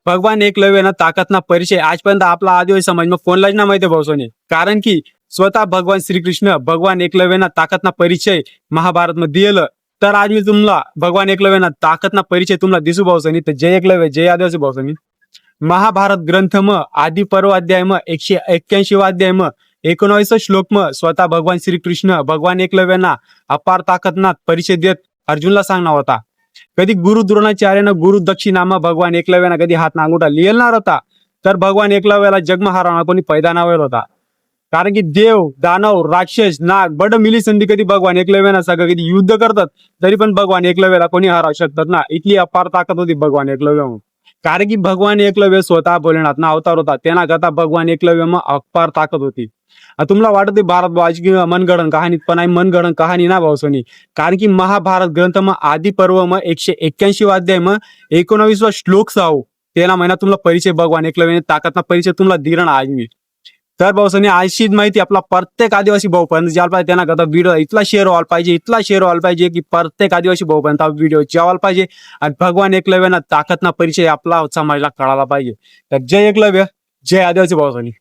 भगवान एकलव्य ताकदना परिचय आजपर्यंत आपला आदिवासी समाजમાં कोणलाच ना माहिती भावसोनी. कारण की स्वतः भगवान श्रीकृष्ण भगवान एकलव्यना ताकदना परिचय महाभारतમાં दिलेलं. तर आज मी तुम्हाला भगवान एकलव्यना ताकदना परिचय तुम्हाला दिसू भावसोनी. तर जय एकलव्य जय आदिवासी भावसोनी. महाभारत ग्रंथમાં आदि पर्व अध्यायમાં 181 अध्यायમાં 19 श्लोकમાં स्वतः भगवान श्रीकृष्ण भगवान एकलव्यना अपार ताकदना परिचय देत अर्जुनला सांगणार होता. कधी गुरु द्रोणाचार्यनं गुरु दक्षिणाમાં भगवान एकलव्यना कधी हात अंगूठा लिहिणार होता तर भगवान एकलव्याला जगमा हरवणार कोणी पैदा नावेल होता. कारण की देव दानव राक्षस नाग बड मिली संधी कधी भगवान एकलव्याना सगळं कधी युद्ध करतात तरी पण भगवान एकलव्याला कोणी हरवू शकतात ना. इतली अपार ताकद होती भगवान एकलव्यामध्ये. कारण की भगवान एकलव्य स्वतः भोलेनाथना अवतार होता. तेना करता भगवान एकलव्यમાં अपार ताकद होती. तुम्हाला वाटते भारत की मनगणन कहाणी पण आहे मनगणन कहाणी ना भावसोनी. कारण की महाभारत ग्रंथમાં आदि पर्वમાં 181 अध्यायમાં 19 श्लोक साव तेना महिना तुम्हाला परिचय भगवान एकलव्याने ताकदना परिचय तुम्हाला दिरण आजमी. तर भावसोनी अशीच माहिती आपला प्रत्येक आदिवासी भाऊ पर्यंत ज्याला पाहिजे त्यांना करता व्हिडिओ इतला शेअर व्हायला पाहिजे इतला शेअर व्हायला पाहिजे की प्रत्येक आदिवासी भाऊ पर्यंत व्हिडिओ जेवायला पाहिजे आणि भगवान एकलव्याना ताकदना परिचय आपला समाजाला कळायला पाहिजे. तर जय एकलव्य जय आदिवासी भावसोनी.